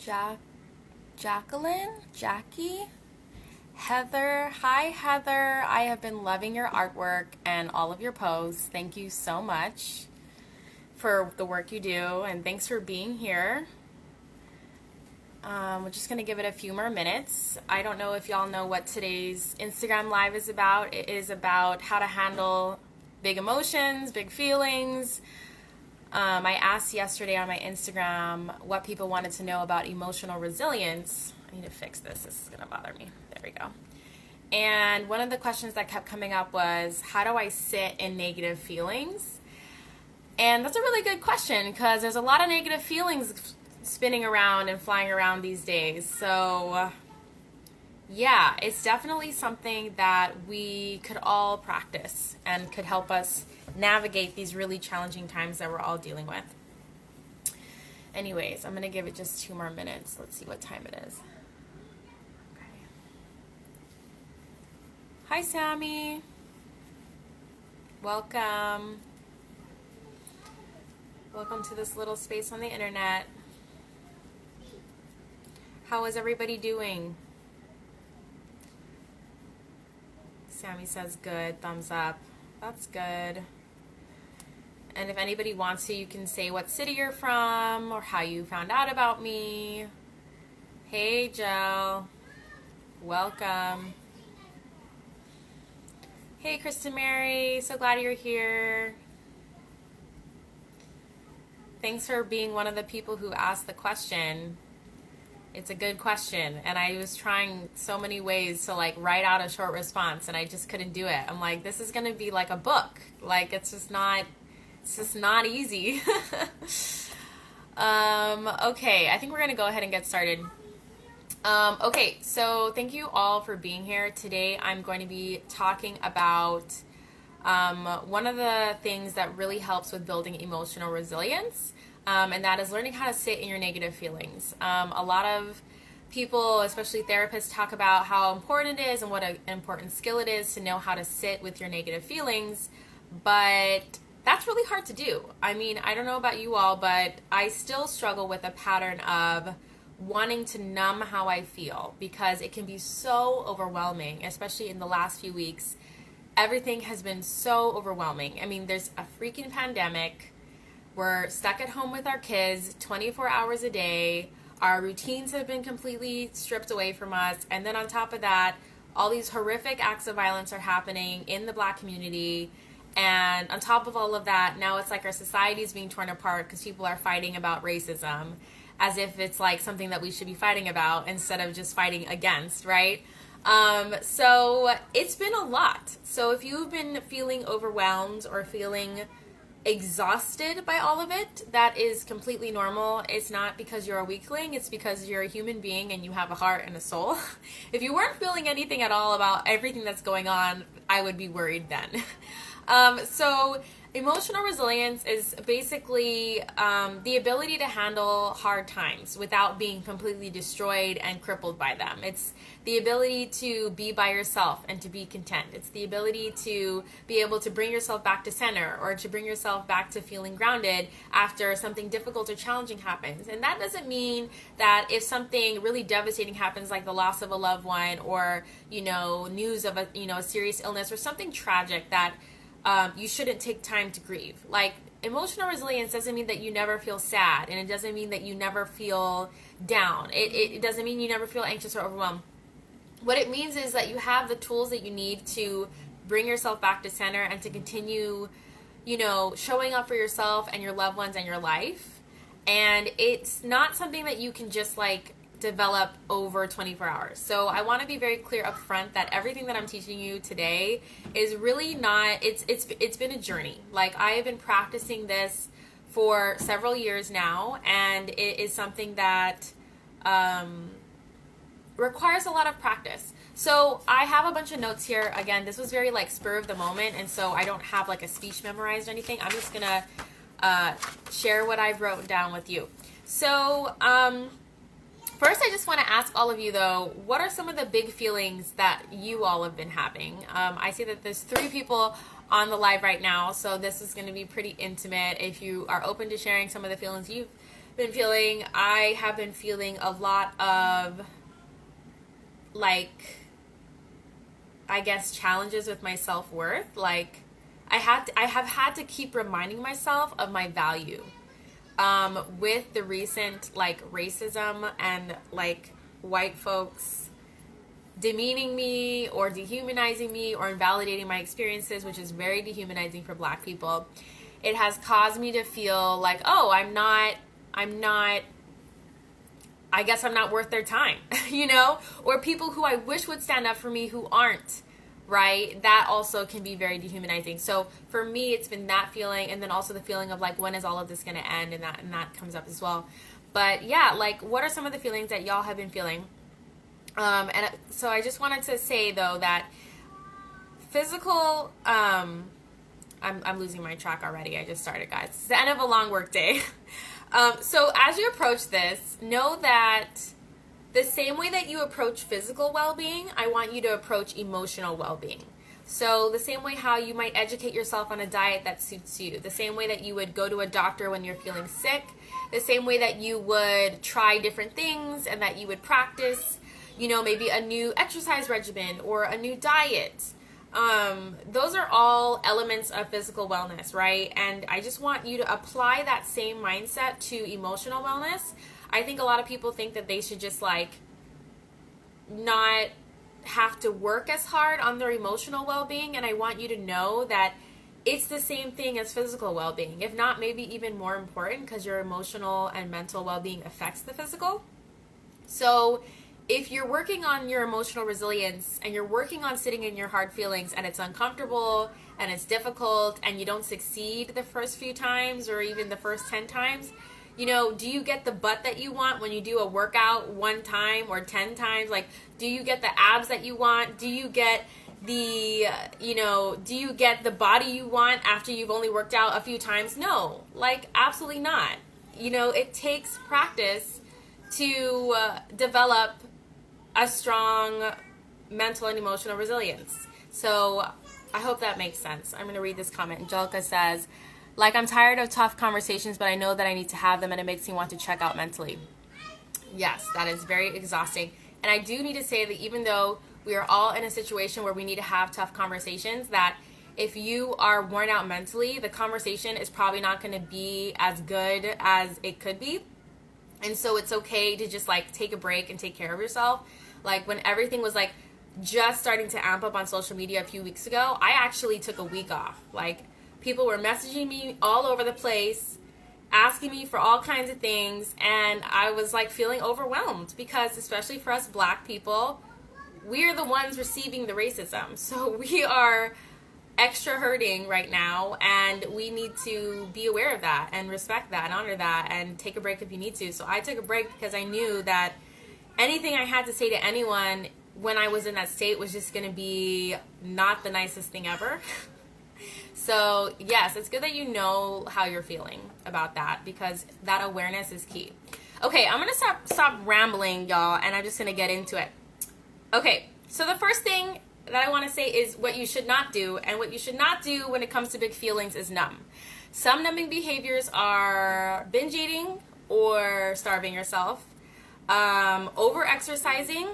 Jackie, Heather. Hi, Heather. I have been loving your artwork and all of your posts. Thank you so much for the work you do, and thanks for being here. We're just going to give it a few more minutes. I don't know if y'all know what today's Instagram Live is about. It is about how to handle big emotions, big feelings. I asked yesterday on my Instagram what people wanted to know about emotional resilience. I need to fix this. This is going to bother me. There we go. And one of the questions that kept coming up was, how do I sit in negative feelings? And that's a really good question because there's a lot of negative feelings spinning around and flying around these days. So yeah, it's definitely something that we could all practice and could help us navigate these really challenging times that we're all dealing with. Anyways, I'm going to give it just 2 more minutes. Let's see what time it is. Okay. Hi, Sammy. Welcome. Welcome to this little space on the internet. How is everybody doing? Sammy says good, thumbs up. That's good. And if anybody wants to, you can say what city you're from or how you found out about me. Hey, Jill. Welcome. Hey, Kristen Mary. So glad you're here. Thanks for being one of the people who asked the question. It's a good question, and I was trying so many ways to write out a short response, and I just couldn't do it. I'm like, this is going to be like a book. It's just not easy. Okay, I think we're going to go ahead and get started. Okay, so thank you all for being here. Today I'm going to be talking about one of the things that really helps with building emotional resilience. And that is learning how to sit in your negative feelings. A lot of people, especially therapists, talk about how important it is and what an important skill it is to know how to sit with your negative feelings, but that's really hard to do. I mean, I don't know about you all, but I still struggle with a pattern of wanting to numb how I feel because it can be so overwhelming, especially in the last few weeks. Everything has been so overwhelming. I mean, there's a freaking pandemic. We're stuck at home with our kids 24 hours a day. Our routines have been completely stripped away from us. And then on top of that, all these horrific acts of violence are happening in the Black community. And on top of all of that, now it's like our society is being torn apart because people are fighting about racism as if it's like something that we should be fighting about instead of just fighting against, right? So it's been a lot. So if you've been feeling overwhelmed or feeling exhausted by all of it, that is completely normal. It's not because you're a weakling, it's because you're a human being and you have a heart and a soul. If you weren't feeling anything at all about everything that's going on, I would be worried then. So emotional resilience is basically the ability to handle hard times without being completely destroyed and crippled by them. It's the ability to be by yourself and to be content. It's the ability to be able to bring yourself back to center or to bring yourself back to feeling grounded after something difficult or challenging happens. And that doesn't mean that if something really devastating happens, like the loss of a loved one or, news of a serious illness or something tragic, that you shouldn't take time to grieve. Like, emotional resilience doesn't mean that you never feel sad, and it doesn't mean that you never feel down. It doesn't mean you never feel anxious or overwhelmed. What it means is that you have the tools that you need to bring yourself back to center and to continue, showing up for yourself and your loved ones and your life. And it's not something that you can just develop over 24 hours. So I want to be very clear up front that everything that I'm teaching you today is really not, it's been a journey. I have been practicing this for several years now, and it is something that requires a lot of practice. So I have a bunch of notes here. Again, this was very spur of the moment, and so I don't have a speech memorized or anything. I'm just gonna share what I've wrote down with you. So first, I just want to ask all of you, though, what are some of the big feelings that you all have been having? I see that there's 3 people on the live right now, so this is going to be pretty intimate. If you are open to sharing some of the feelings you've been feeling. I have been feeling a lot of, like, I guess, challenges with my self-worth. Like, I have had to keep reminding myself of my value. With the recent, like, racism and, like, white folks demeaning me or dehumanizing me or invalidating my experiences, which is very dehumanizing for Black people, it has caused me to feel like, oh, I guess I'm not worth their time, you know? Or people who I wish would stand up for me who aren't, right? That also can be very dehumanizing. So for me, it's been that feeling, and then also the feeling of, like, when is all of this going to end? And that comes up as well. But yeah, like, what are some of the feelings that y'all have been feeling? And so I just wanted to say, though, that physical, I'm losing my track already. I just started, guys. It's the end of a long work day. So as you approach this, know that the same way that you approach physical well-being, I want you to approach emotional well-being. So the same way how you might educate yourself on a diet that suits you, the same way that you would go to a doctor when you're feeling sick, the same way that you would try different things and that you would practice, you know, maybe a new exercise regimen or a new diet. Those are all elements of physical wellness, right? And I just want you to apply that same mindset to emotional wellness. I think a lot of people think that they should just, like, not have to work as hard on their emotional well-being, and I want you to know that it's the same thing as physical well-being, if not maybe even more important, because your emotional and mental well-being affects the physical. So if you're working on your emotional resilience and you're working on sitting in your hard feelings and it's uncomfortable and it's difficult and you don't succeed the first few times or even the first 10 times, you know, do you get the butt that you want when you do a workout 1 time or 10 times? Like, do you get the abs that you want? Do you get the, do you get the body you want after you've only worked out a few times? No, like, absolutely not. You know, it takes practice to develop a strong mental and emotional resilience. So I hope that makes sense. I'm going to read this comment. Angelica says, like, I'm tired of tough conversations, but I know that I need to have them, and it makes me want to check out mentally. Yes, that is very exhausting. And I do need to say that even though we are all in a situation where we need to have tough conversations, that if you are worn out mentally, the conversation is probably not going to be as good as it could be. And so it's okay to just, like, take a break and take care of yourself. Like, when everything was, like, just starting to amp up on social media a few weeks ago, I actually took a week off. Like, people were messaging me all over the place, asking me for all kinds of things, and I was, like, feeling overwhelmed because, especially for us Black people, we're the ones receiving the racism. So we are extra hurting right now, and we need to be aware of that and respect that and honor that and take a break if you need to. So I took a break because I knew that anything I had to say to anyone when I was in that state was just going to be not the nicest thing ever. So yes, it's good that you know how you're feeling about that, because that awareness is key. Okay, I'm going to stop rambling, y'all, and I'm just going to get into it. Okay, so the first thing that I want to say is what you should not do, and what you should not do when it comes to big feelings is numb. Some numbing behaviors are binge eating or starving yourself, over-exercising,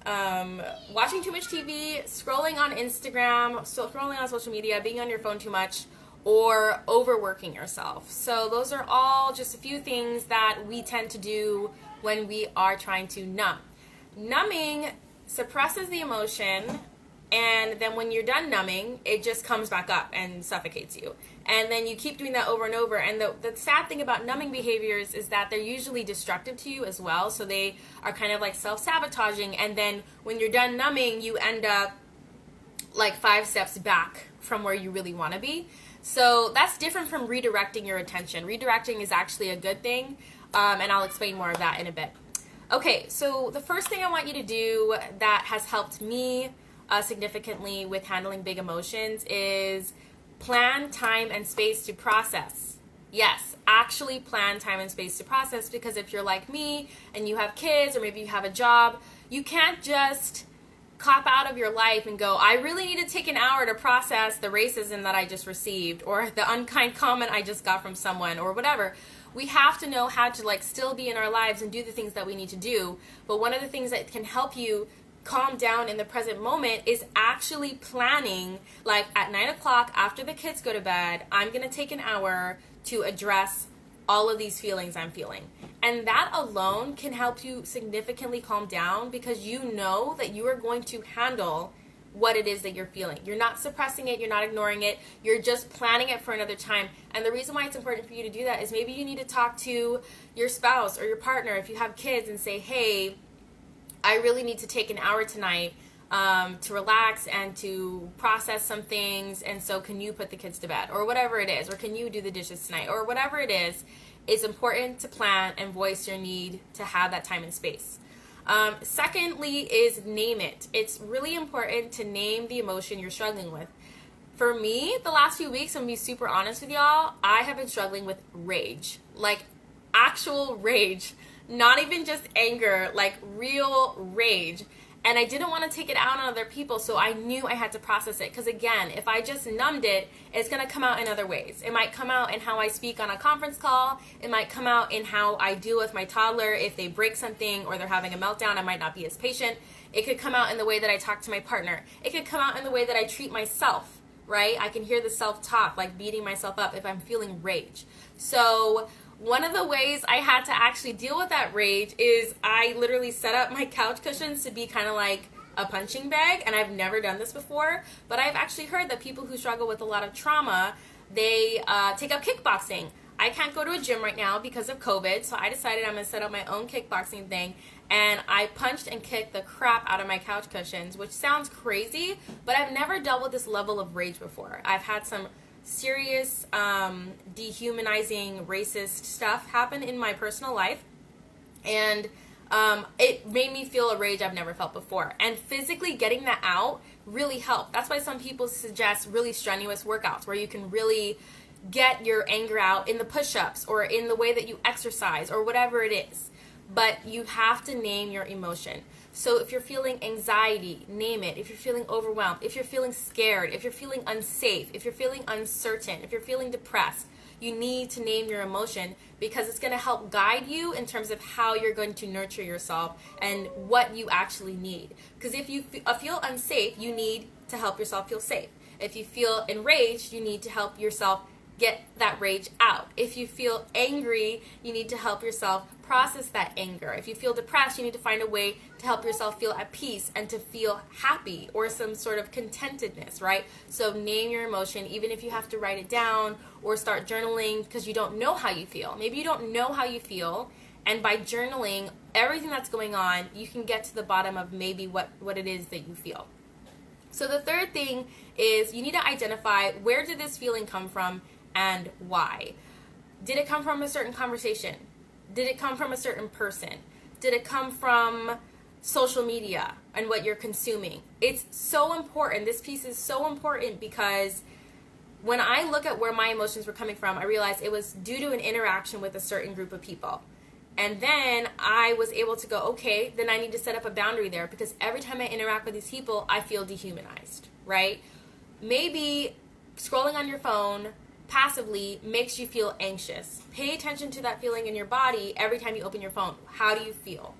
watching too much TV, scrolling on Instagram, scrolling on social media, being on your phone too much, or overworking yourself. So those are all just a few things that we tend to do when we are trying to numb. Numbing suppresses the emotion, and then when you're done numbing, it just comes back up and suffocates you. And then you keep doing that over and over. And the sad thing about numbing behaviors is that they're usually destructive to you as well. So they are kind of like self-sabotaging. And then when you're done numbing, you end up like 5 steps back from where you really want to be. So that's different from redirecting your attention. Redirecting is actually a good thing. And I'll explain more of that in a bit. Okay, so the first thing I want you to do that has helped me significantly with handling big emotions is plan time and space to process. Yes, actually plan time and space to process, because if you're like me and you have kids or maybe you have a job, you can't just cop out of your life and go, I really need to take an hour to process the racism that I just received or the unkind comment I just got from someone or whatever. We have to know how to like still be in our lives and do the things that we need to do. But one of the things that can help you calm down in the present moment is actually planning, like at 9 o'clock after the kids go to bed, I'm going to take an hour to address all of these feelings I'm feeling. And that alone can help you significantly calm down, because you know that you are going to handle what it is that you're feeling. You're not suppressing it, you're not ignoring it, you're just planning it for another time. And the reason why it's important for you to do that is maybe you need to talk to your spouse or your partner if you have kids and say, hey, I really need to take an hour tonight to relax and to process some things, and so can you put the kids to bed, or whatever it is, or can you do the dishes tonight, or whatever it is. It's important to plan and voice your need to have that time and space. Secondly is name it. It's really important to name the emotion you're struggling with. For me, the last few weeks, I'm going to be super honest with y'all, I have been struggling with rage. Like actual rage. Not even just anger, like real rage. And I didn't want to take it out on other people, so I knew I had to process it. Because again, if I just numbed it, it's going to come out in other ways. It might come out in how I speak on a conference call. It might come out in how I deal with my toddler. If they break something or they're having a meltdown, I might not be as patient. It could come out in the way that I talk to my partner. It could come out in the way that I treat myself, right? I can hear the self-talk, like beating myself up if I'm feeling rage. So one of the ways I had to actually deal with that rage is I literally set up my couch cushions to be kind of like a punching bag, and I've never done this before, but I've actually heard that people who struggle with a lot of trauma, they take up kickboxing. I can't go to a gym right now because of COVID, so I decided I'm going to set up my own kickboxing thing, and I punched and kicked the crap out of my couch cushions, which sounds crazy, but I've never dealt with this level of rage before. I've had some serious dehumanizing racist stuff happen in my personal life, and it made me feel a rage I've never felt before, and physically getting that out really helped. That's why some people suggest really strenuous workouts where you can really get your anger out in the push-ups or in the way that you exercise or whatever it is. But you have to name your emotion. So if you're feeling anxiety, name it. If you're feeling overwhelmed, if you're feeling scared, if you're feeling unsafe, if you're feeling uncertain, if you're feeling depressed, you need to name your emotion, because it's going to help guide you in terms of how you're going to nurture yourself and what you actually need. Because if you feel unsafe, you need to help yourself feel safe. If you feel enraged, you need to help yourself get that rage out. If you feel angry, you need to help yourself process that anger. If you feel depressed, you need to find a way to help yourself feel at peace and to feel happy or some sort of contentedness, right? So name your emotion, even if you have to write it down or start journaling because you don't know how you feel. Maybe you don't know how you feel, and by journaling everything that's going on, you can get to the bottom of maybe what it is that you feel. So the third thing is you need to identify, where did this feeling come from and why? Did it come from a certain conversation? Did it come from a certain person? Did it come from social media and what you're consuming? It's so important. This piece is so important because when I look at where my emotions were coming from, I realized it was due to an interaction with a certain group of people. And then I was able to go, okay, then I need to set up a boundary there, because every time I interact with these people, I feel dehumanized, right? Maybe scrolling on your phone passively makes you feel anxious. Pay attention to that feeling in your body every time you open your phone. How do you feel?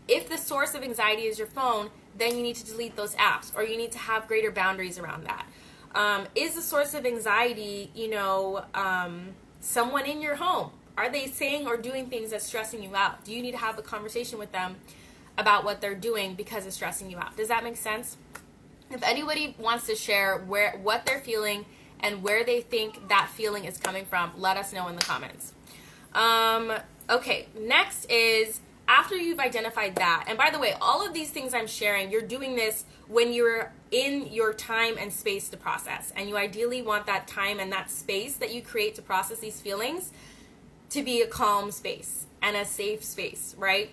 If the source of anxiety is your phone, then you need to delete those apps, or you need to have greater boundaries around that. Is the source of anxiety, someone in your home? Are they saying or doing things that's stressing you out? Do you need to have a conversation with them about what they're doing because it's stressing you out? Does that make sense? If anybody wants to share what they're feeling and where they think that feeling is coming from, let us know in the comments. Okay, next is after you've identified that, and by the way, all of these things I'm sharing, you're doing this when you're in your time and space to process, and you ideally want that time and that space that you create to process these feelings to be a calm space and a safe space, right?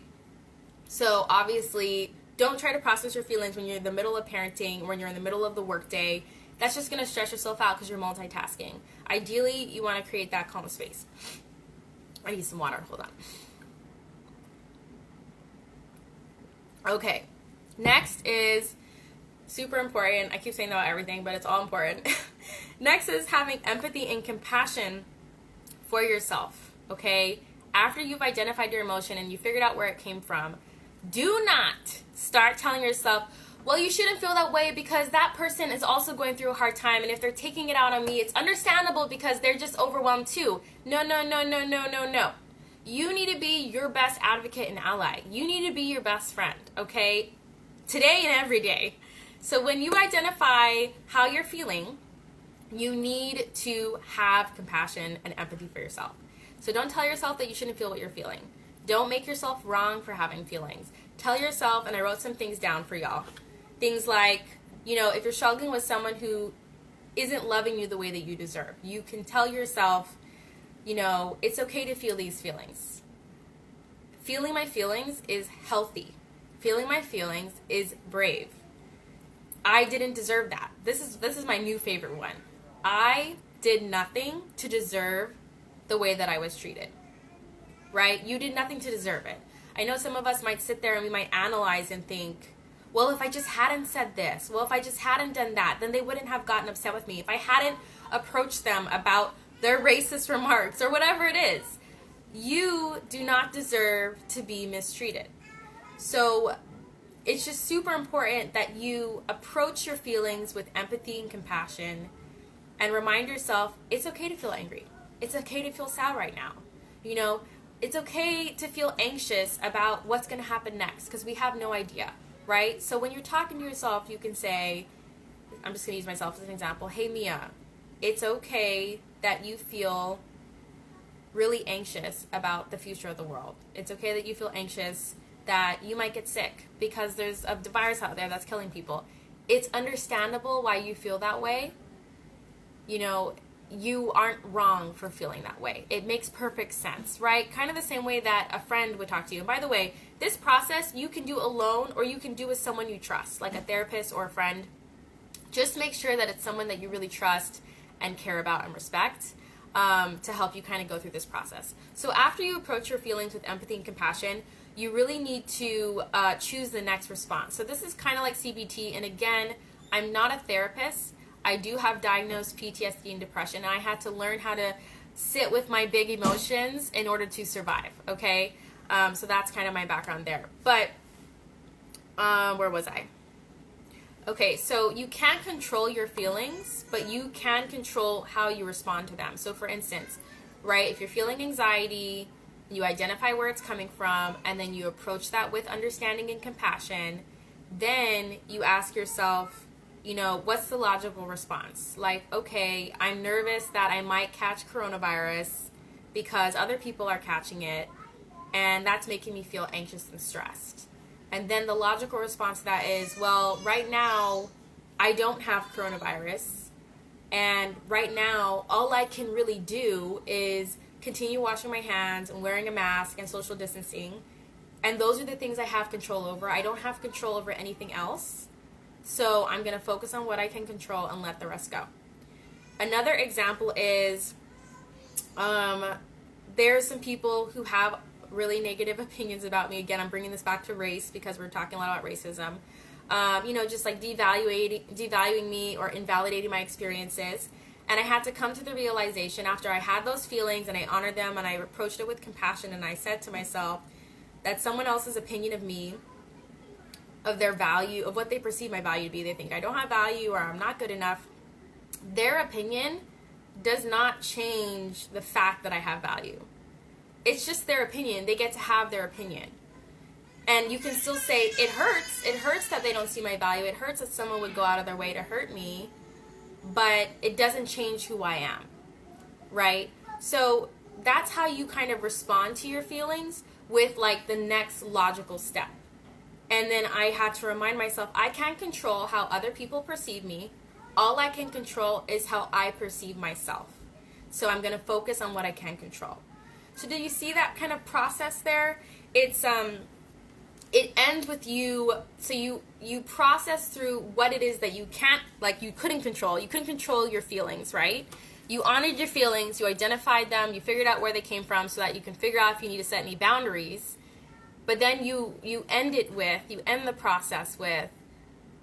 So obviously, don't try to process your feelings when you're in the middle of parenting, when you're in the middle of the workday. That's just going to stress yourself out because you're multitasking. Ideally, you want to create that calm space. I need some water. Hold on. Okay. Next is super important. I keep saying that about everything, but it's all important. Next is having empathy and compassion for yourself. Okay? after you've identified your emotion and you figured out where it came from, do not start telling yourself, well, you shouldn't feel that way because that person is also going through a hard time, and if they're taking it out on me, it's understandable because they're just overwhelmed too. No, no, no, no, no, no, no. You need to be your best advocate and ally. You need to be your best friend, okay? Today and every day. So when you identify how you're feeling, you need to have compassion and empathy for yourself. So don't tell yourself that you shouldn't feel what you're feeling. Don't make yourself wrong for having feelings. Tell yourself, and I wrote some things down for y'all. Things like, if you're struggling with someone who isn't loving you the way that you deserve, you can tell yourself, it's okay to feel these feelings. Feeling my feelings is healthy. Feeling my feelings is brave. I didn't deserve that. This is my new favorite one. I did nothing to deserve the way that I was treated. Right? You did nothing to deserve it. I know some of us might sit there and we might analyze and think, well, if I just hadn't said this, well, if I just hadn't done that, then they wouldn't have gotten upset with me. If I hadn't approached them about their racist remarks or whatever it is, you do not deserve to be mistreated. So it's just super important that you approach your feelings with empathy and compassion and remind yourself it's okay to feel angry. It's okay to feel sad right now. It's okay to feel anxious about what's going to happen next because we have no idea, right? So when you're talking to yourself, you can say, I'm just going to use myself as an example. Hey, Mia, it's okay that you feel really anxious about the future of the world. It's okay that you feel anxious that you might get sick because there's a virus out there that's killing people. It's understandable why you feel that way. You aren't wrong for feeling that way. It makes perfect sense, right? Kind of the same way that a friend would talk to you. And by the way, this process you can do alone or you can do with someone you trust, like a therapist or a friend. Just make sure that it's someone that you really trust and care about and respect to help you kind of go through this process. So after you approach your feelings with empathy and compassion, you really need to choose the next response. So this is kind of like CBT. And again, I'm not a therapist. I do have diagnosed PTSD and depression, and I had to learn how to sit with my big emotions in order to survive, okay? So that's kind of my background there. But where was I? Okay, so you can't control your feelings, but you can control how you respond to them. So for instance, right, if you're feeling anxiety, you identify where it's coming from, and then you approach that with understanding and compassion, then you ask yourself, what's the logical response? Like, okay, I'm nervous that I might catch coronavirus because other people are catching it, and that's making me feel anxious and stressed. And then the logical response to that is, well, right now, I don't have coronavirus, and right now, all I can really do is continue washing my hands and wearing a mask and social distancing, and those are the things I have control over. I don't have control over anything else. So I'm going to focus on what I can control and let the rest go. Another example is there's some people who have really negative opinions about me. Again, I'm bringing this back to race because we're talking a lot about racism. Just like devaluing me or invalidating my experiences. And I had to come to the realization after I had those feelings and I honored them and I approached it with compassion and I said to myself that someone else's opinion of me, of their value, of what they perceive my value to be. They think I don't have value or I'm not good enough. Their opinion does not change the fact that I have value. It's just their opinion. They get to have their opinion. And you can still say, it hurts. It hurts that they don't see my value. It hurts that someone would go out of their way to hurt me. But it doesn't change who I am. Right? So that's how you kind of respond to your feelings with like the next logical step. And then I had to remind myself, I can't control how other people perceive me. All I can control is how I perceive myself. So I'm going to focus on what I can control. So do you see that kind of process there? It ends with you, so you process through what it is that you can't, like you couldn't control. You couldn't control your feelings, right? You honored your feelings, you identified them, you figured out where they came from so that you can figure out if you need to set any boundaries. But then you end the process with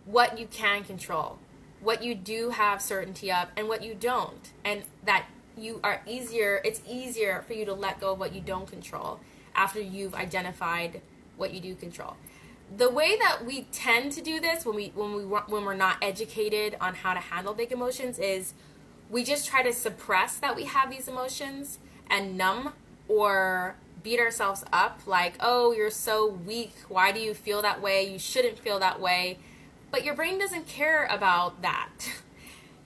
what you can control, what you do have certainty of, and what you don't. And that it's easier for you to let go of what you don't control after you've identified what you do control. The way that we tend to do this when we're not educated on how to handle big emotions is we just try to suppress that we have these emotions and numb or beat ourselves up like, oh, you're so weak. Why do you feel that way? You shouldn't feel that way. But your brain doesn't care about that.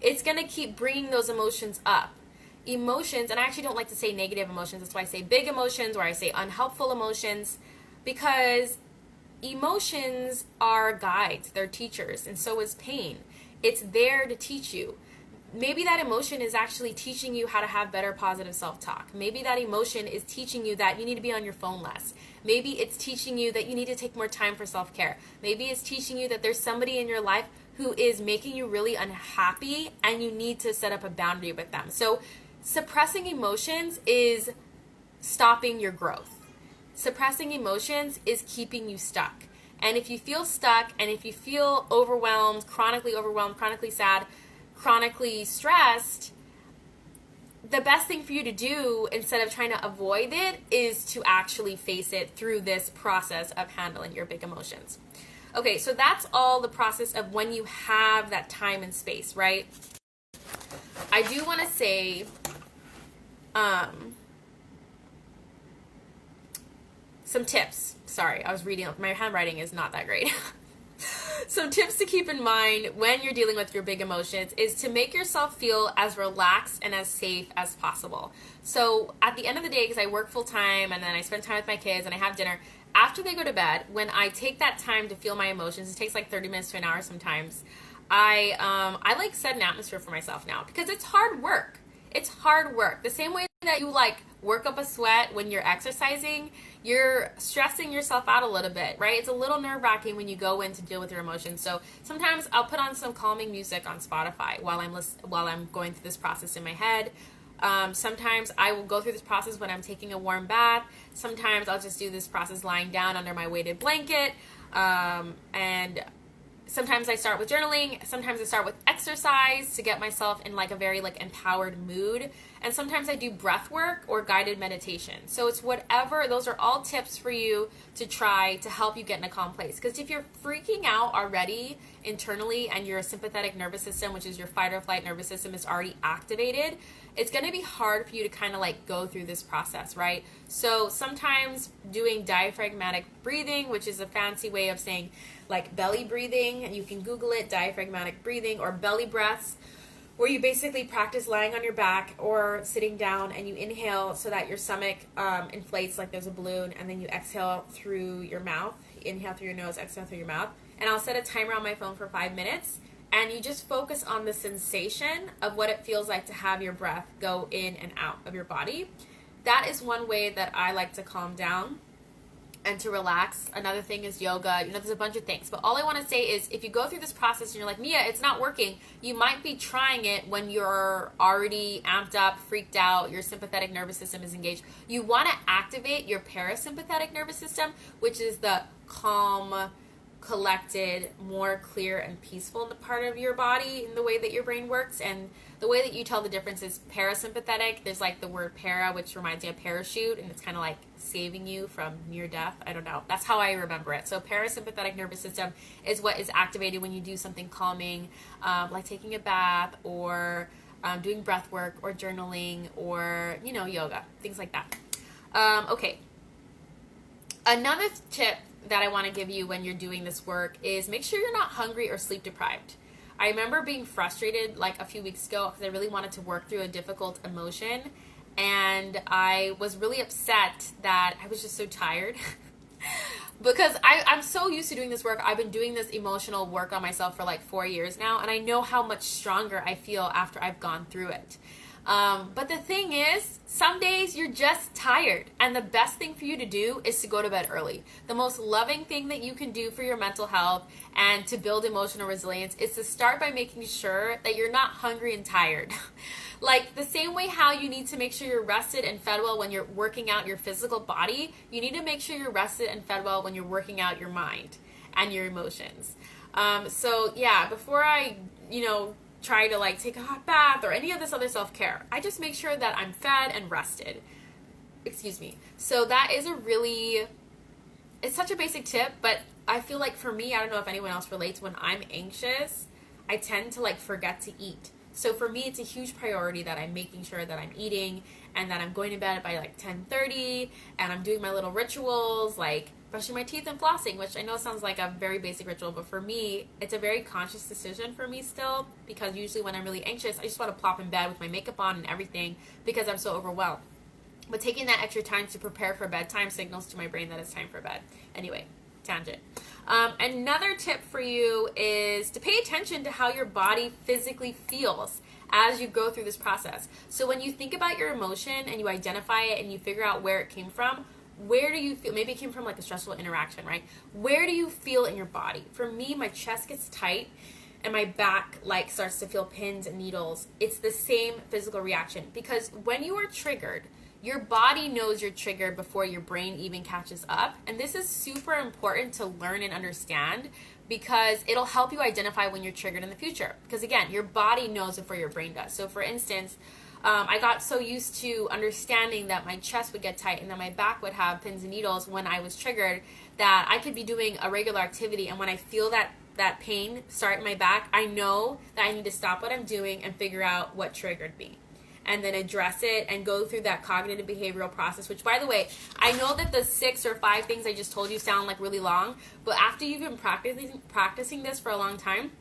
It's going to keep bringing those emotions up. Emotions, and I actually don't like to say negative emotions. That's why I say big emotions or I say unhelpful emotions, because emotions are guides. They're teachers, and so is pain. It's there to teach you. Maybe that emotion is actually teaching you how to have better positive self-talk. Maybe that emotion is teaching you that you need to be on your phone less. Maybe it's teaching you that you need to take more time for self-care. Maybe it's teaching you that there's somebody in your life who is making you really unhappy and you need to set up a boundary with them. So suppressing emotions is stopping your growth. Suppressing emotions is keeping you stuck. And if you feel stuck and if you feel overwhelmed, chronically sad, chronically stressed, the best thing for you to do instead of trying to avoid it is to actually face it through this process of handling your big emotions. Okay, so that's all the process of when you have that time and space, right? I do want to say, some tips. Sorry, I was reading. My handwriting is not that great. Some tips to keep in mind when you're dealing with your big emotions is to make yourself feel as relaxed and as safe as possible. So at the end of the day, because I work full time and then I spend time with my kids and I have dinner, after they go to bed, when I take that time to feel my emotions, it takes like 30 minutes to an hour sometimes, I like set an atmosphere for myself now because it's hard work. It's hard work. The same way that you like work up a sweat when you're exercising, you're stressing yourself out a little bit, right? It's a little nerve-wracking when you go in to deal with your emotions. So sometimes I'll put on some calming music on Spotify while I'm going through this process in my head. Sometimes I will go through this process when I'm taking a warm bath. Sometimes I'll just do this process lying down under my weighted blanket. And sometimes I start with journaling. Sometimes I start with exercise to get myself in like a very like empowered mood. And sometimes I do breath work or guided meditation. So it's whatever. Those are all tips for you to try to help you get in a calm place. Because if you're freaking out already internally and your sympathetic nervous system, which is your fight or flight nervous system, is already activated, it's going to be hard for you to kind of like go through this process, right? So sometimes doing diaphragmatic breathing, which is a fancy way of saying like belly breathing, and you can Google it, diaphragmatic breathing or belly breaths, where you basically practice lying on your back or sitting down and you inhale so that your stomach inflates like there's a balloon, and then you exhale through your mouth. You inhale through your nose, exhale through your mouth. And I'll set a timer on my phone for 5 minutes, and you just focus on the sensation of what it feels like to have your breath go in and out of your body. That is one way that I like to calm down and to relax. Another thing is yoga. There's a bunch of things. But all I want to say is if you go through this process and you're like, Mia, it's not working, you might be trying it when you're already amped up, freaked out, your sympathetic nervous system is engaged. You want to activate your parasympathetic nervous system, which is the calm, collected, more clear and peaceful part of your body in the way that your brain works. And the way that you tell the difference is parasympathetic. There's like the word para, which reminds me of parachute, and it's kind of like saving you from near death. I don't know. That's how I remember it. So parasympathetic nervous system is what is activated when you do something calming, like taking a bath or doing breath work or journaling or, yoga, things like that. Okay. Another tip that I want to give you when you're doing this work is make sure you're not hungry or sleep deprived. I remember being frustrated like a few weeks ago because I really wanted to work through a difficult emotion, and I was really upset that I was just so tired because I'm so used to doing this work. I've been doing this emotional work on myself for like 4 years now, and I know how much stronger I feel after I've gone through it. But the thing is, some days you're just tired, and the best thing for you to do is to go to bed early. The most loving thing that you can do for your mental health and to build emotional resilience is to start by making sure that you're not hungry and tired. Like the same way how you need to make sure you're rested and fed well when you're working out your physical body, you need to make sure you're rested and fed well when you're working out your mind and your emotions. So yeah, before I, try to like take a hot bath or any of this other self-care. I just make sure that I'm fed and rested. Excuse me. So that is it's such a basic tip, but I feel like for me, I don't know if anyone else relates, when I'm anxious, I tend to like forget to eat. So for me, it's a huge priority that I'm making sure that I'm eating and that I'm going to bed by like 10:30, and I'm doing my little rituals like brushing my teeth and flossing, which I know sounds like a very basic ritual, but for me, it's a very conscious decision for me still, because usually when I'm really anxious, I just want to plop in bed with my makeup on and everything because I'm so overwhelmed. But taking that extra time to prepare for bedtime signals to my brain that it's time for bed. Anyway, tangent. Another tip for you is to pay attention to how your body physically feels as you go through this process. So when you think about your emotion and you identify it and you figure out where it came from, where do you feel? Maybe it came from like a stressful interaction, right? Where do you feel in your body? For me, my chest gets tight and my back like starts to feel pins and needles. It's the same physical reaction, because when you are triggered, your body knows you're triggered before your brain even catches up. And this is super important to learn and understand, because it'll help you identify when you're triggered in the future. Because again, your body knows before your brain does. So for instance, I got so used to understanding that my chest would get tight and that my back would have pins and needles when I was triggered, that I could be doing a regular activity, and when I feel that pain start in my back, I know that I need to stop what I'm doing and figure out what triggered me, and then address it and go through that cognitive behavioral process, which, by the way, I know that the 6 or 5 things I just told you sound like really long, but after you've been practicing this for a long time,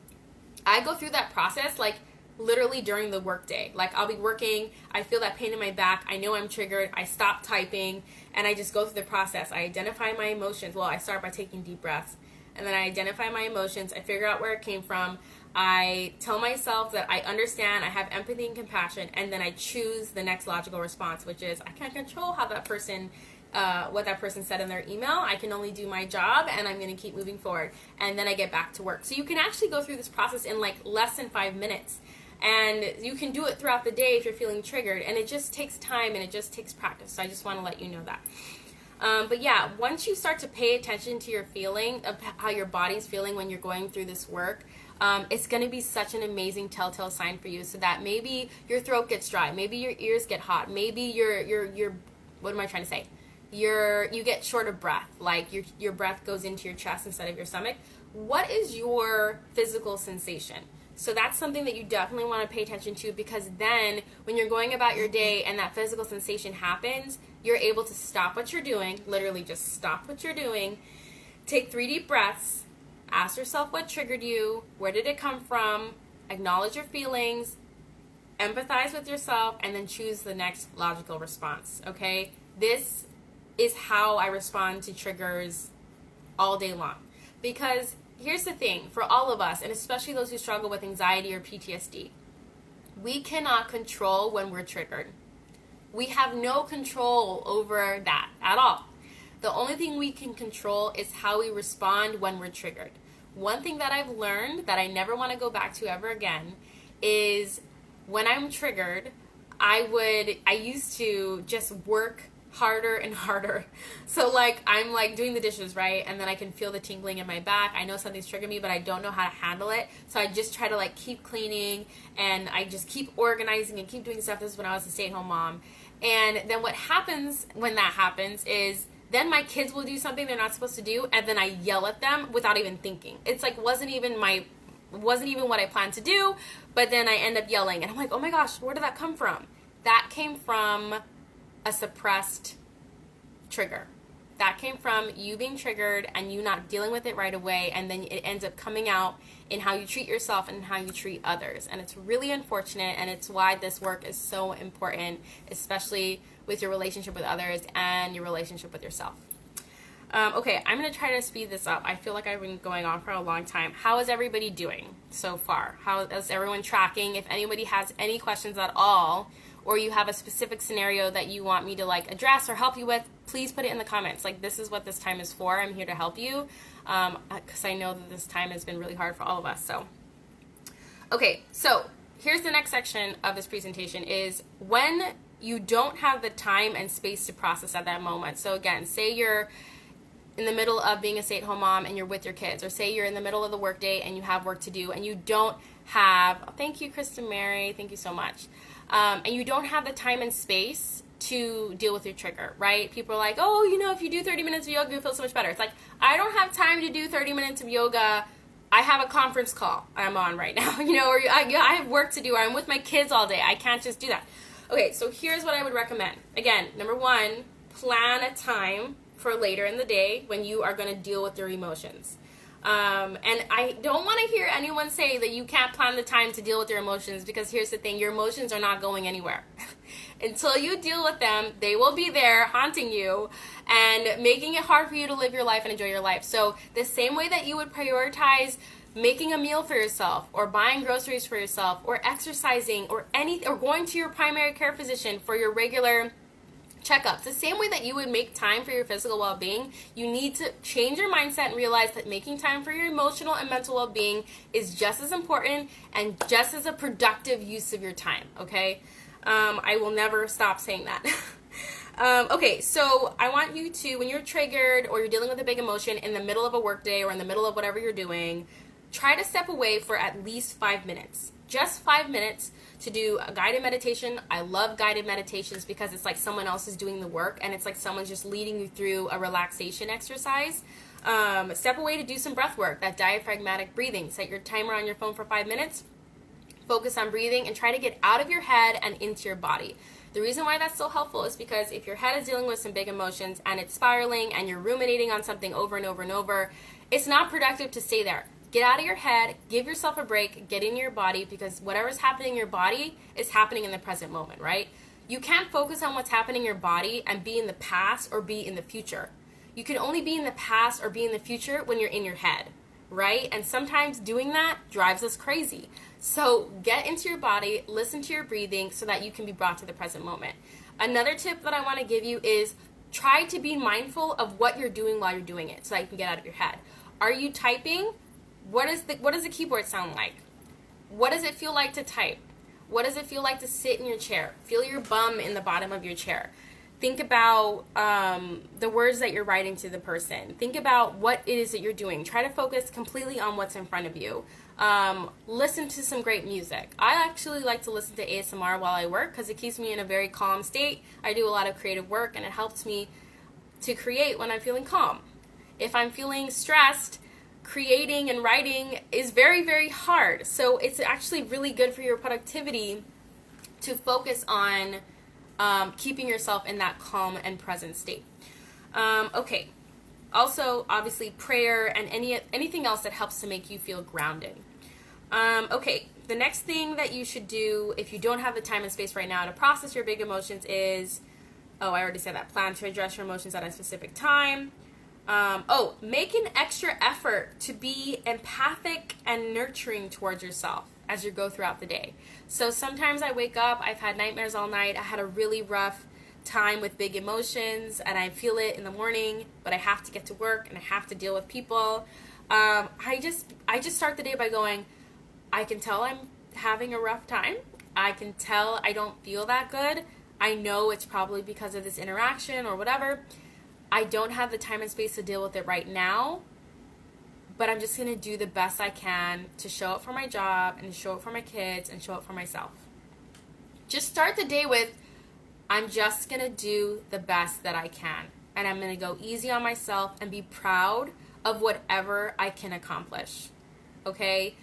I go through that process like literally during the workday. Like I'll be working, I feel that pain in my back, I know I'm triggered, I stop typing, and I just go through the process. I identify my emotions. Well, I start by taking deep breaths, and then I identify my emotions, I figure out where it came from, I tell myself that I understand, I have empathy and compassion, and then I choose the next logical response, which is I can't control how that person, what that person said in their email. I can only do my job, and I'm going to keep moving forward. And then I get back to work. So you can actually go through this process in like less than 5 minutes. And you can do it throughout the day if you're feeling triggered. And it just takes time and it just takes practice. So I just want to let you know that. But yeah, once you start to pay attention to your feeling of how your body's feeling when you're going through this work, it's going to be such an amazing telltale sign for you, so that maybe your throat gets dry, maybe your ears get hot, maybe your what am I trying to say? You get short of breath, like your breath goes into your chest instead of your stomach. What is your physical sensation? So that's something that you definitely want to pay attention to, because then when you're going about your day and that physical sensation happens, you're able to stop what you're doing, literally just stop what you're doing, take 3 deep breaths, ask yourself what triggered you, where did it come from, acknowledge your feelings, empathize with yourself, and then choose the next logical response, okay? This is how I respond to triggers all day long. Because here's the thing, for all of us, and especially those who struggle with anxiety or PTSD, we cannot control when we're triggered. We have no control over that at all. The only thing we can control is how we respond when we're triggered. One thing that I've learned that I never want to go back to ever again is when I'm triggered, I used to just work harder and harder. So like I'm like doing the dishes, right? And then I can feel the tingling in my back. I know something's triggered me, but I don't know how to handle it. So I just try to like keep cleaning, and I just keep organizing and keep doing stuff. This is when I was a stay-at-home mom. And then what happens when that happens is then my kids will do something they're not supposed to do, and then I yell at them without even thinking. It's like wasn't even what I planned to do, but then I end up yelling, and I'm like, oh my gosh, where did that come from? That came from a suppressed trigger. That came from you being triggered and you not dealing with it right away, and then it ends up coming out in how you treat yourself and how you treat others. And it's really unfortunate, and it's why this work is so important, especially with your relationship with others and your relationship with yourself. Okay, I'm going to try to speed this up. I feel like I've been going on for a long time. How is everybody doing so far? How is everyone tracking? If anybody has any questions at all, or you have a specific scenario that you want me to like address or help you with, please put it in the comments. Like, this is what this time is for. I'm here to help you, because I know that this time has been really hard for all of us. So, okay, so here's the next section of this presentation is when you don't have the time and space to process at that moment. So again, say you're in the middle of being a stay-at-home mom and you're with your kids, or say you're in the middle of the workday and you have work to do and you don't have, thank you, Kristen Mary, thank you so much, and you don't have the time and space to deal with your trigger, right? People are like, oh, if you do 30 minutes of yoga, you'll feel so much better. It's like, I don't have time to do 30 minutes of yoga. I have a conference call I'm on right now, or I have work to do, or I'm with my kids all day. I can't just do that. Okay, so here's what I would recommend. Again, number one, plan a time for later in the day when you are going to deal with your emotions. And I don't want to hear anyone say that you can't plan the time to deal with your emotions, because here's the thing, your emotions are not going anywhere. Until you deal with them, they will be there haunting you and making it hard for you to live your life and enjoy your life. So the same way that you would prioritize making a meal for yourself, or buying groceries for yourself, or exercising, or going to your primary care physician for your regular checkups, the same way that you would make time for your physical well-being, you need to change your mindset and realize that making time for your emotional and mental well-being is just as important and just as a productive use of your time, okay? I will never stop saying that. Okay, so I want you to, when you're triggered or you're dealing with a big emotion in the middle of a workday or in the middle of whatever you're doing, try to step away for at least 5 minutes. Just 5 minutes to do a guided meditation. I love guided meditations because it's like someone else is doing the work, and it's like someone's just leading you through a relaxation exercise. Step away to do some breath work, that diaphragmatic breathing. Set your timer on your phone for 5 minutes. Focus on breathing and try to get out of your head and into your body. The reason why that's so helpful is because if your head is dealing with some big emotions and it's spiraling and you're ruminating on something over and over and over, it's not productive to stay there. Get out of your head, give yourself a break, get in your body, because whatever's happening in your body is happening in the present moment, right? You can't focus on what's happening in your body and be in the past or be in the future. You can only be in the past or be in the future when you're in your head, right? And sometimes doing that drives us crazy. So get into your body, listen to your breathing so that you can be brought to the present moment. Another tip that I want to give you is try to be mindful of what you're doing while you're doing it so that you can get out of your head. Are you typing? What does the keyboard sound like? What does it feel like to type? What does it feel like to sit in your chair? Feel your bum in the bottom of your chair. Think about the words that you're writing to the person. Think about what it is that you're doing. Try to focus completely on what's in front of you. Listen to some great music. I actually like to listen to ASMR while I work because it keeps me in a very calm state. I do a lot of creative work and it helps me to create when I'm feeling calm. If I'm feeling stressed, creating and writing is very, very hard. So it's actually really good for your productivity to focus on keeping yourself in that calm and present state. Okay. Also, obviously, prayer and anything else that helps to make you feel grounded. Okay, the next thing that you should do if you don't have the time and space right now to process your big emotions is, I already said that, plan to address your emotions at a specific time. Make an extra effort to be empathic and nurturing towards yourself as you go throughout the day. So sometimes I wake up, I've had nightmares all night, I had a really rough time with big emotions, and I feel it in the morning, but I have to get to work and I have to deal with people. I just start the day by going, I can tell I'm having a rough time. I can tell I don't feel that good. I know it's probably because of this interaction or whatever. I don't have the time and space to deal with it right now, but I'm just going to do the best I can to show up for my job and show up for my kids and show up for myself. Just start the day with, I'm just going to do the best that I can, and I'm going to go easy on myself and be proud of whatever I can accomplish, okay?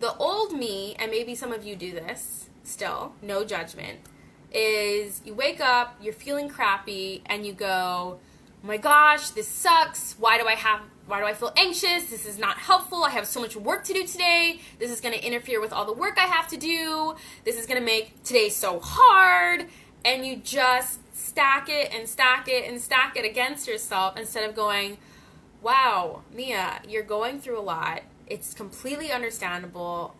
The old me, and maybe some of you do this still, no judgment, is you wake up, you're feeling crappy, and you go, oh my gosh, this sucks. Why do I feel anxious? This is not helpful. I have so much work to do today. This is going to interfere with all the work I have to do. This is going to make today so hard. And you just stack it and stack it and stack it against yourself instead of going, wow, Mia, you're going through a lot. It's completely understandable.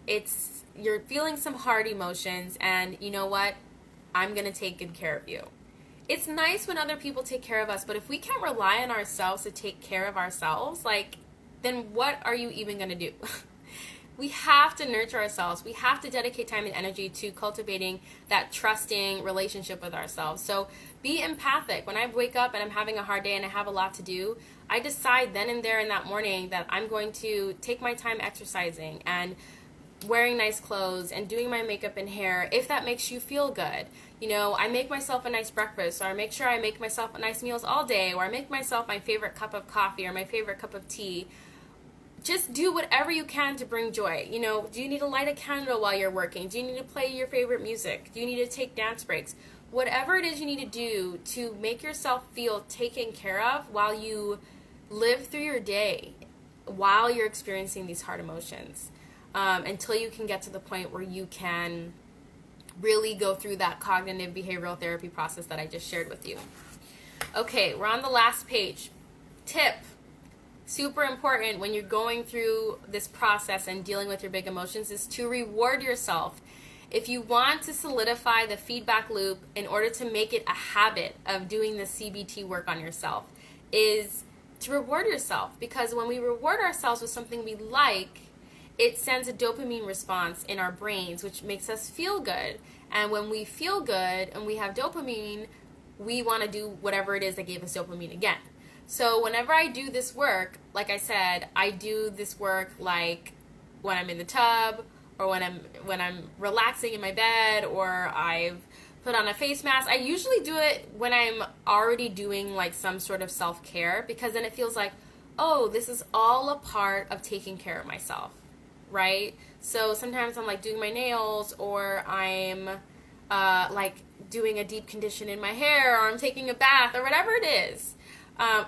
You're feeling some hard emotions, and you know what? I'm going to take good care of you. It's nice when other people take care of us, but if we can't rely on ourselves to take care of ourselves, then what are you even going to do? We have to nurture ourselves. We have to dedicate time and energy to cultivating that trusting relationship with ourselves. So be empathic. When I wake up and I'm having a hard day and I have a lot to do, I decide then and there in that morning that I'm going to take my time exercising and wearing nice clothes and doing my makeup and hair if that makes you feel good. You know, I make myself a nice breakfast, or I make sure I make myself nice meals all day, or I make myself my favorite cup of coffee or my favorite cup of tea. Just do whatever you can to bring joy. You know, do you need to light a candle while you're working? Do you need to play your favorite music? Do you need to take dance breaks? Whatever it is you need to do to make yourself feel taken care of while you live through your day, while you're experiencing these hard emotions, until you can get to the point where you can really go through that cognitive behavioral therapy process that I just shared with you. Okay, we're on the last page. Tip. Super important when you're going through this process and dealing with your big emotions is to reward yourself. If you want to solidify the feedback loop in order to make it a habit of doing the CBT work on yourself, is to reward yourself. Because when we reward ourselves with something we like, it sends a dopamine response in our brains, which makes us feel good. And when we feel good and we have dopamine, we want to do whatever it is that gave us dopamine again. So whenever I do this work, like I said, I do this work like when I'm in the tub, or when I'm relaxing in my bed, or I've put on a face mask. I usually do it when I'm already doing like some sort of self-care, because then it feels like, oh, this is all a part of taking care of myself, right? So sometimes I'm like doing my nails, or I'm like doing a deep condition in my hair, or I'm taking a bath, or whatever it is.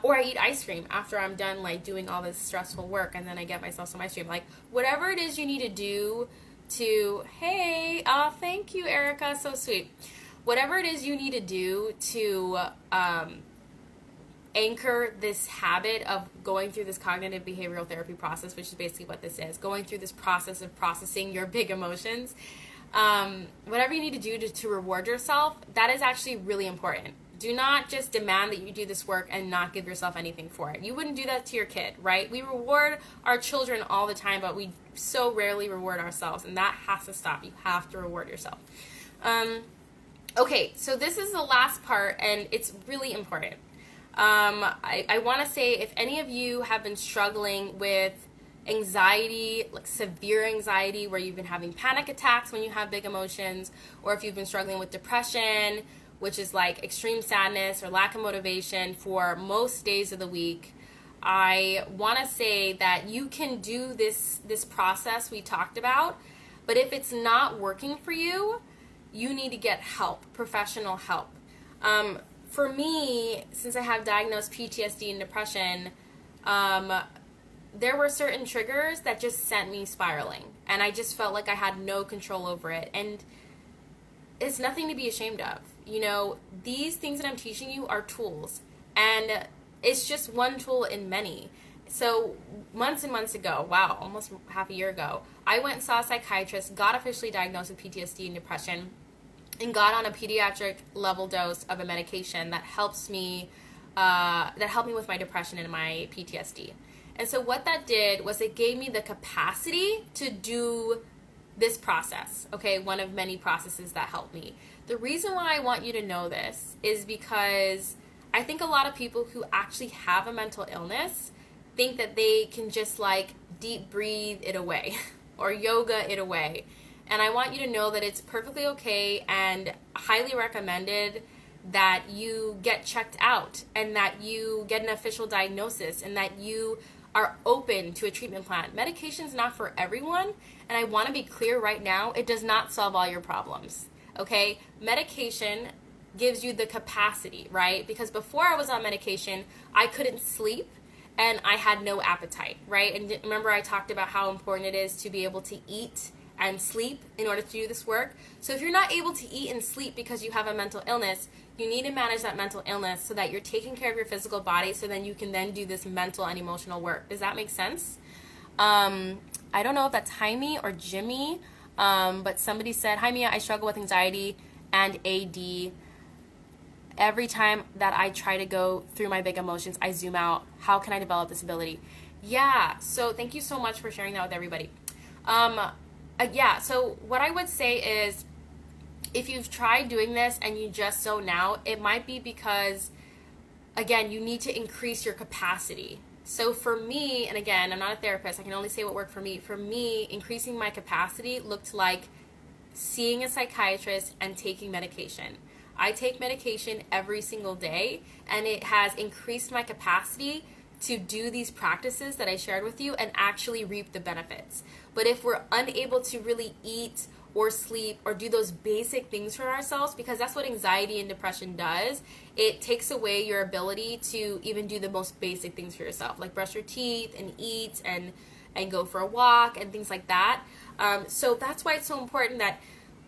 Or I eat ice cream after I'm done like doing all this stressful work, and then I get myself some ice cream. Like whatever it is you need to do to, hey, thank you, Erica, so sweet. Whatever it is you need to do to anchor this habit of going through this cognitive behavioral therapy process, which is basically what this is, going through this process of processing your big emotions, whatever you need to do to reward yourself, that is actually really important. Do not just demand that you do this work and not give yourself anything for it. You wouldn't do that to your kid, right? We reward our children all the time, but we so rarely reward ourselves, and that has to stop. You have to reward yourself. Okay, so this is the last part, and it's really important. I want to say, if any of you have been struggling with anxiety, like severe anxiety, where you've been having panic attacks when you have big emotions, or if you've been struggling with depression, which is like extreme sadness or lack of motivation for most days of the week, I want to say that you can do this process we talked about, but if it's not working for you, you need to get help, professional help. For me, since I have diagnosed PTSD and depression, there were certain triggers that just sent me spiraling, and I just felt like I had no control over it, and it's nothing to be ashamed of. You know, these things that I'm teaching you are tools, and it's just one tool in many. So months and months ago, wow, almost half a year ago, I went and saw a psychiatrist, got officially diagnosed with PTSD and depression, and got on a pediatric level dose of a medication that helped me with my depression and my PTSD. And so what that did was it gave me the capacity to do this process, okay, one of many processes that helped me. The reason why I want you to know this is because I think a lot of people who actually have a mental illness think that they can just like deep breathe it away or yoga it away. And I want you to know that it's perfectly okay and highly recommended that you get checked out, and that you get an official diagnosis, and that you are open to a treatment plan. Medication's not for everyone, and I want to be clear right now, it does not solve all your problems, okay? Medication gives you the capacity, right? Because before I was on medication, I couldn't sleep and I had no appetite, right? And remember I talked about how important it is to be able to eat and sleep in order to do this work. So if you're not able to eat and sleep because you have a mental illness, you need to manage that mental illness so that you're taking care of your physical body, so then you can then do this mental and emotional work. Does that make sense? I don't know if that's Jaime or Jimmy, but somebody said, "Hi Mia, I struggle with anxiety and AD. Every time that I try to go through my big emotions, I zoom out. How can I develop this ability?" Yeah, so thank you so much for sharing that with everybody. Yeah, so what I would say is, if you've tried doing this and you just zone out, it might be because again, you need to increase your capacity. So for me, and again, I'm not a therapist, I can only say what worked for me. For me, increasing my capacity looked like seeing a psychiatrist and taking medication. I take medication every single day, and it has increased my capacity to do these practices that I shared with you and actually reap the benefits. But if we're unable to really eat or sleep or do those basic things for ourselves, because that's what anxiety and depression does, it takes away your ability to even do the most basic things for yourself, like brush your teeth and eat and go for a walk and things like that. So that's why it's so important that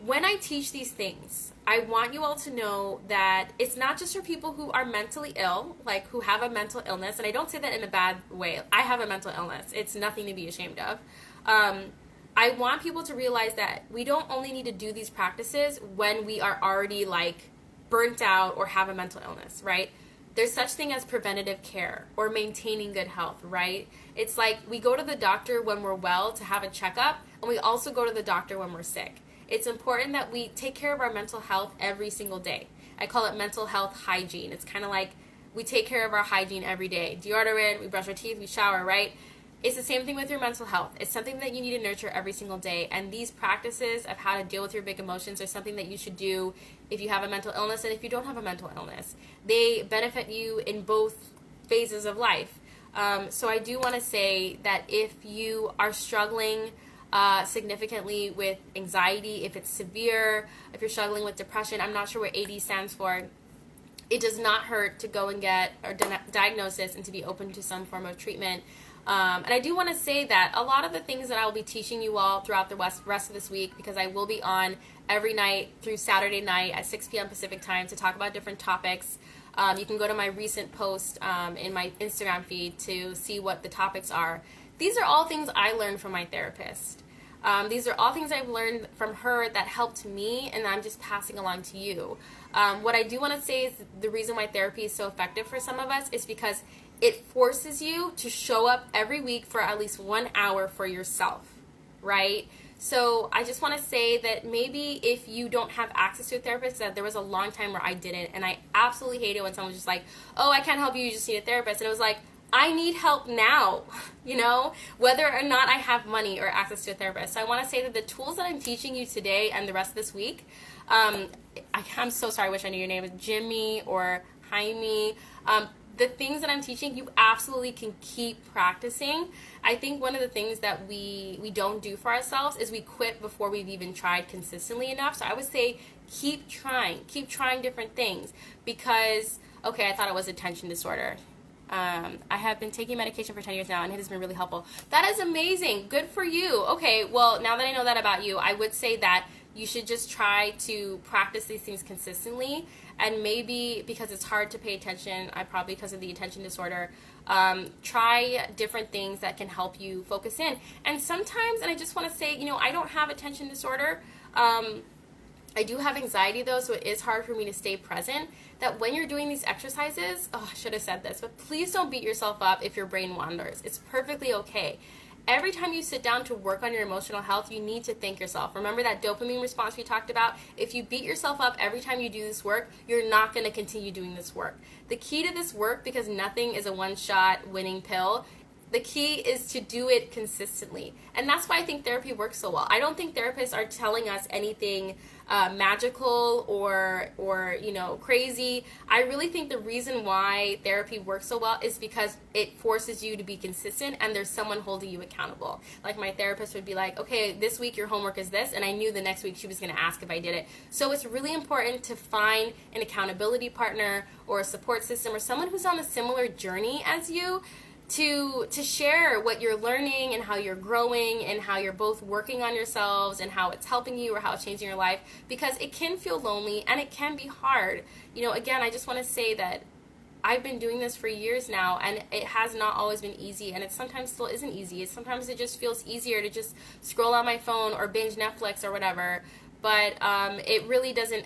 when I teach these things, I want you all to know that it's not just for people who are mentally ill, like who have a mental illness, and I don't say that in a bad way. I have a mental illness. It's nothing to be ashamed of. I want people to realize that we don't only need to do these practices when we are already like burnt out or have a mental illness, right? There's such thing as preventative care or maintaining good health, right? It's like we go to the doctor when we're well to have a checkup, and we also go to the doctor when we're sick. It's important that we take care of our mental health every single day. I call it mental health hygiene. It's kind of like we take care of our hygiene every day. Deodorant, we brush our teeth, we shower, right? It's the same thing with your mental health. It's something that you need to nurture every single day. And these practices of how to deal with your big emotions are something that you should do if you have a mental illness and if you don't have a mental illness. They benefit you in both phases of life. So I do want to say that if you are struggling significantly with anxiety, if it's severe, if you're struggling with depression, I'm not sure what AD stands for, it does not hurt to go and get a diagnosis and to be open to some form of treatment. And I do want to say that a lot of the things that I will be teaching you all throughout the rest of this week, because I will be on every night through Saturday night at 6 p.m. Pacific time to talk about different topics. You can go to my recent post in my Instagram feed to see what the topics are. These are all things I learned from my therapist. These are all things I've learned from her that helped me, and I'm just passing along to you. What I do want to say is the reason why therapy is so effective for some of us is because it forces you to show up every week for at least 1 hour for yourself, right? So I just want to say that maybe if you don't have access to a therapist, that there was a long time where I didn't, and I absolutely hate it when someone was just like, oh, I can't help you, you just need a therapist. And it was like, I need help now, whether or not I have money or access to a therapist. So I want to say that the tools that I'm teaching you today and the rest of this week, I'm so sorry, I wish I knew your name, Jimmy or Jaime. The things that I'm teaching, you absolutely can keep practicing. I think one of the things that we don't do for ourselves is we quit before we've even tried consistently enough. So I would say keep trying different things because, okay, I thought it was attention disorder. I have been taking medication for 10 years now, and it has been really helpful. That is amazing. Good for you. Okay, well, now that I know that about you, I would say that you should just try to practice these things consistently, and maybe because it's hard to pay attention, probably because of the attention disorder, try different things that can help you focus in. And sometimes, and I just want to say, I don't have attention disorder. I do have anxiety though, so it is hard for me to stay present. That when you're doing these exercises, I should have said this, but please don't beat yourself up if your brain wanders. It's perfectly okay. Every time you sit down to work on your emotional health, you need to thank yourself. Remember that dopamine response we talked about? If you beat yourself up every time you do this work, you're not going to continue doing this work. The key to this work, because nothing is a one-shot winning pill, the key is to do it consistently. And that's why I think therapy works so well. I don't think therapists are telling us anything magical or crazy. I really think the reason why therapy works so well is because it forces you to be consistent and there's someone holding you accountable. Like my therapist would be like, okay, this week your homework is this, and I knew the next week she was going to ask if I did it. So it's really important to find an accountability partner or a support system or someone who's on a similar journey as you to share what you're learning and how you're growing and how you're both working on yourselves and how it's helping you or how it's changing your life, because it can feel lonely and it can be hard. Again, I just want to say that I've been doing this for years now, and it has not always been easy, and it sometimes still isn't easy. Sometimes it just feels easier to just scroll on my phone or binge Netflix or whatever, but it really doesn't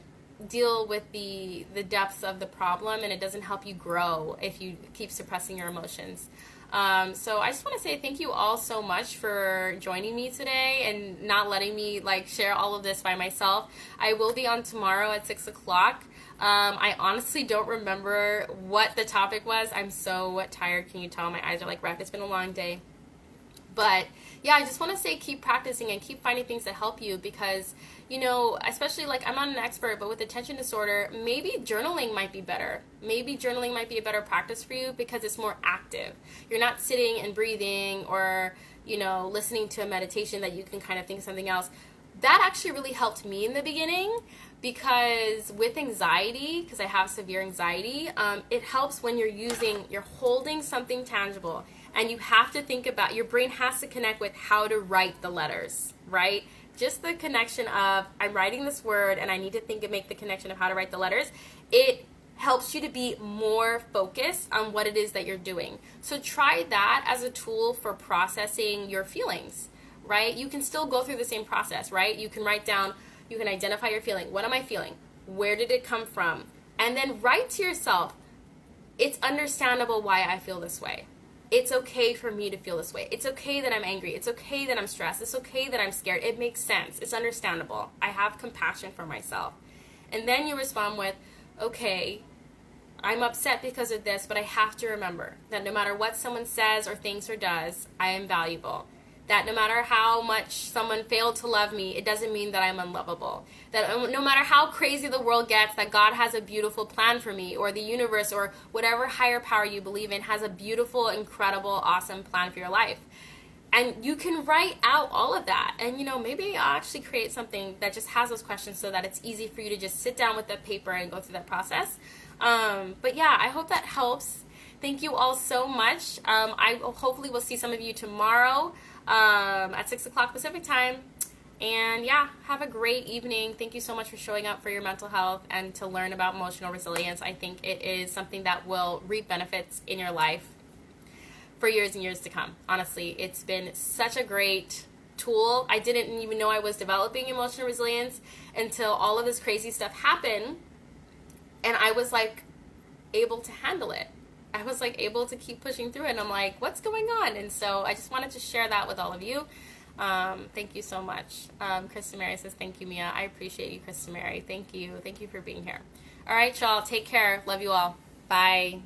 deal with the depths of the problem, and it doesn't help you grow if you keep suppressing your emotions. So I just want to say thank you all so much for joining me today and not letting me share all of this by myself. I will be on tomorrow at 6 o'clock. I honestly don't remember what the topic was. I'm so tired. Can you tell? My eyes are like red. It's been a long day. But yeah, I just want to say keep practicing and keep finding things that help you because, you know, especially like I'm not an expert, but with attention disorder, maybe journaling might be better. Maybe journaling might be a better practice for you because it's more active. You're not sitting and breathing or, you know, listening to a meditation that you can kind of think of something else. That actually really helped me in the beginning because with anxiety, because I have severe anxiety, it helps when you're holding something tangible. And you have to think about, your brain has to connect with how to write the letters, right? Just the connection of, I'm writing this word and I need to think and make the connection of how to write the letters. It helps you to be more focused on what it is that you're doing. So try that as a tool for processing your feelings, right? You can still go through the same process, right? You can write down, you can identify your feeling. What am I feeling? Where did it come from? And then write to yourself, it's understandable why I feel this way. It's okay for me to feel this way. It's okay that I'm angry. It's okay that I'm stressed. It's okay that I'm scared. It makes sense. It's understandable. I have compassion for myself. And then you respond with, okay, I'm upset because of this, but I have to remember that no matter what someone says or thinks or does, I am valuable. That no matter how much someone failed to love me, it doesn't mean that I'm unlovable. That no matter how crazy the world gets, that God has a beautiful plan for me, or the universe, or whatever higher power you believe in has a beautiful, incredible, awesome plan for your life. And you can write out all of that. And, you know, maybe I'll actually create something that just has those questions so that it's easy for you to just sit down with the paper and go through that process. But yeah, I hope that helps. Thank you all so much. I hopefully will see some of you tomorrow at 6 o'clock Pacific time. And yeah, have a great evening. Thank you so much for showing up for your mental health and to learn about emotional resilience. I think it is something that will reap benefits in your life for years and years to come. Honestly, it's been such a great tool. I didn't even know I was developing emotional resilience until all of this crazy stuff happened. And I was like able to handle it. I was like able to keep pushing through it. And I'm like, what's going on? And so I just wanted to share that with all of you. Thank you so much. Krista Mary says, thank you, Mia. I appreciate you, Krista Mary. Thank you. Thank you for being here. All right, y'all. Take care. Love you all. Bye.